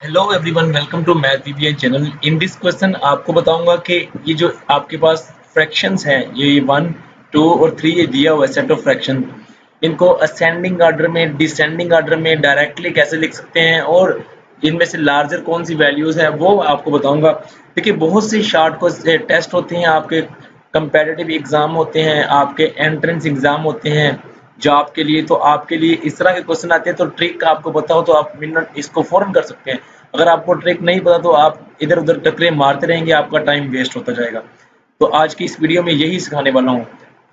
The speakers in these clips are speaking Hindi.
Hello everyone, welcome to math VVN channel. In this question आपको बताऊंगा कि ये जो आपके पास फ्रैक्शंस हैं, ये 1, 2 और 3 ये दिया हुआ है सेट ऑफ फ्रैक्शन। इनको असेंडिंग ऑर्डर में, डिसेंडिंग ऑर्डर में डायरेक्टली कैसे लिख सकते हैं और इनमें से लार्जर कौन सी वैल्यूज है वो आपको बताऊंगा। देखिए, बहुत से शार्ट को टेस्ट होते हैं, आपके कंपेटिटिव एग्जाम होते हैं, आपके एंट्रेंस एग्जाम होते हैं जॉब के लिए। तो आपके लिए इस तरह के क्वेश्चन आते हैं, तो ट्रिक आपको पता हो तो आप मिनट इसको फौरन कर सकते हैं। अगर आपको ट्रिक नहीं पता तो आप इधर उधर टकरे मारते रहेंगे, आपका टाइम वेस्ट होता जाएगा। तो आज की इस वीडियो में यही सिखाने वाला हूँ।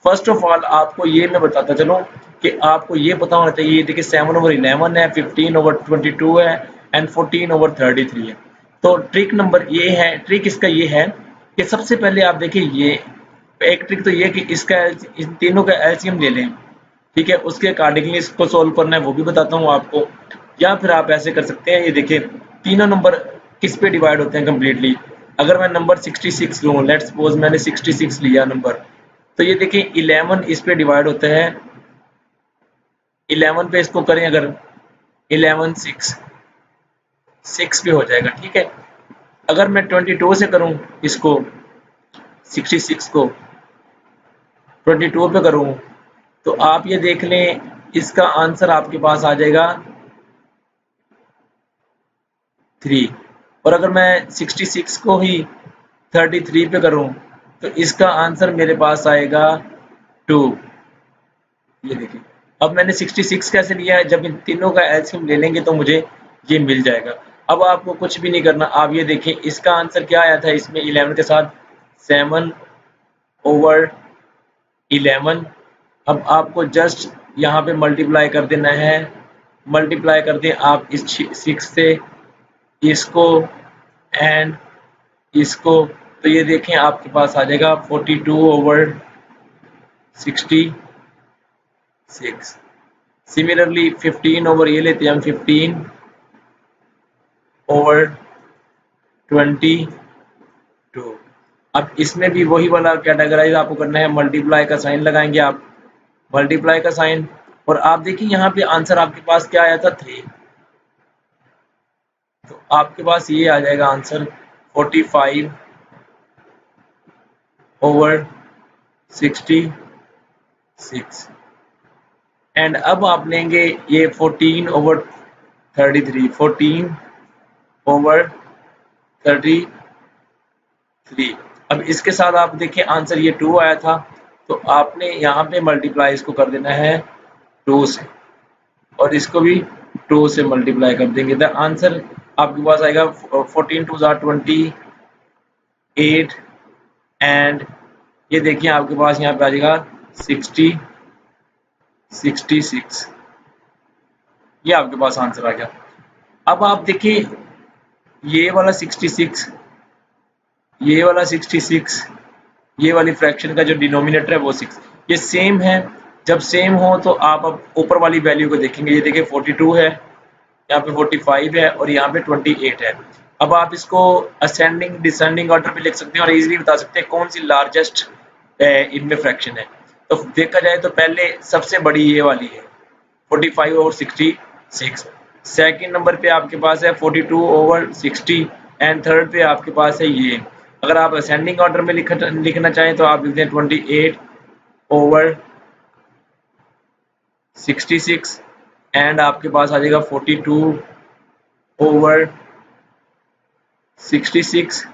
फर्स्ट ऑफ ऑल आपको ये मैं बताता चलूँ कि आपको ये पता होना चाहिए। देखिए, 7/11 है, 15/22 है एंड 14/33 है। तो ट्रिक नंबर ये है, ट्रिक इसका ये है कि सबसे पहले आप देखिए, ये एक ट्रिक तो ये कि इसका इन तीनों का एलसीएम ले लें। ठीक है, उसके अकॉर्डिंगली इसको सोल्व करना है वो भी बताता हूँ आपको। या फिर आप ऐसे कर सकते हैं, ये देखिए तीनों नंबर किस पे डिवाइड होते हैं कम्प्लीटली। अगर मैं नंबर 66 लूँ, लेट्स सपोज मैंने 66 लिया नंबर, तो ये देखिए 11 इस पे डिवाइड होता है। 11 पे इसको करें अगर, 11 6 पे हो जाएगा। ठीक है, अगर मैं 22 से करूँ इसको, 66 को 22 पे करूँ, तो आप ये देख लें इसका आंसर आपके पास आ जाएगा 3। और अगर मैं 66 को ही 33 पे करूं तो इसका आंसर मेरे पास आएगा 2। ये देखिए, अब मैंने 66 कैसे लिया है, जब इन तीनों का एलसीएम ले लेंगे तो मुझे ये मिल जाएगा। अब आपको कुछ भी नहीं करना, आप ये देखें इसका आंसर क्या आया था इसमें 11 के साथ, 7/11। अब आपको जस्ट यहाँ पे मल्टीप्लाई कर देना है, मल्टीप्लाई कर दें आप इस 6 से, इसको एंड इसको, तो ये देखें आपके पास आ जाएगा 42/66। सिमिलरली 15 ओवर ये लेते हैं हम, 15/22। अब इसमें भी वही वाला कैटेगराइज आपको करना है, मल्टीप्लाई का साइन लगाएंगे आप, मल्टीप्लाई का साइन। और आप देखिए यहाँ पे आंसर आपके पास क्या आया था, 3। तो आपके पास ये आ जाएगा आंसर 45/66। एंड अब आप लेंगे ये 14/33, 14/33। अब इसके साथ आप देखिए आंसर ये 2 आया था, तो आपने यहाँ पे मल्टीप्लाई इसको कर देना है 2 से, और इसको भी 2 से मल्टीप्लाई कर देंगे। द आंसर आपके पास आएगा 14×2 = 28 एंड ये देखिए आपके पास यहाँ पे आ जाएगा 66। ये आपके पास आंसर आ गया। अब आप देखिए ये वाला 66, ये वाला 66, ये वाली फ्रैक्शन का जो डिनोमिनेटर है वो 6, ये सेम है। जब सेम हो तो आप अब ऊपर वाली वैल्यू को देखेंगे। ये देखिए 42 है, यहाँ पे 45 है और यहाँ पे 28 है। अब आप इसको असेंडिंग डिसेंडिंग ऑर्डर पे लिख सकते हैं और इजीली बता सकते हैं कौन सी लार्जेस्ट इनमें फ्रैक्शन है। तो देखा जाए तो पहले सबसे बड़ी ये वाली है 45/66। सेकंड नंबर पे आपके पास है 42/60 एंड थर्ड पे आपके पास है ये। अगर आप असेंडिंग ऑर्डर में लिखना चाहें तो आप लिखते हैं 28/66 एंड आपके पास आ जाएगा 42/66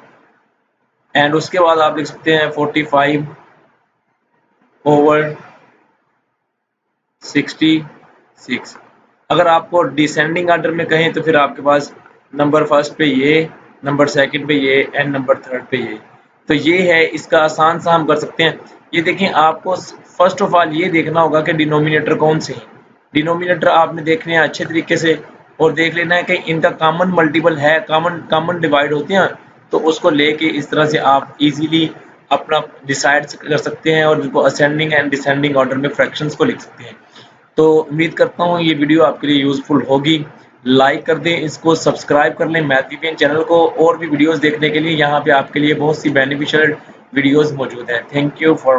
एंड उसके बाद आप लिख सकते हैं 45/66। अगर आपको डिसेंडिंग ऑर्डर में कहें तो फिर आपके पास नंबर फर्स्ट पे ये, नंबर सेकंड पे ये एंड नंबर थर्ड पे ये। तो ये है, इसका आसान सा हम कर सकते हैं। ये देखें, आपको फर्स्ट ऑफ ऑल ये देखना होगा कि डिनोमिनेटर कौन से हैं। डिनोमिनेटर आपने देखने हैं अच्छे तरीके से और देख लेना है कि इनका कॉमन मल्टीपल है, कॉमन डिवाइड होते हैं, तो उसको लेके इस तरह से आप इजीली अपना डिसाइड कर सकते हैं और इनको असेंडिंग एंड डिसेंडिंग ऑर्डर में फ्रैक्शंस को लिख सकते हैं। तो उम्मीद करता हूँ ये वीडियो आपके लिए यूजफुल होगी। लाइक कर दें, इसको सब्सक्राइब कर लें मैथ वीवीएन चैनल को, और भी वीडियोस देखने के लिए यहाँ पे आपके लिए बहुत सी बेनिफिशियल वीडियोस मौजूद हैं। Thank you for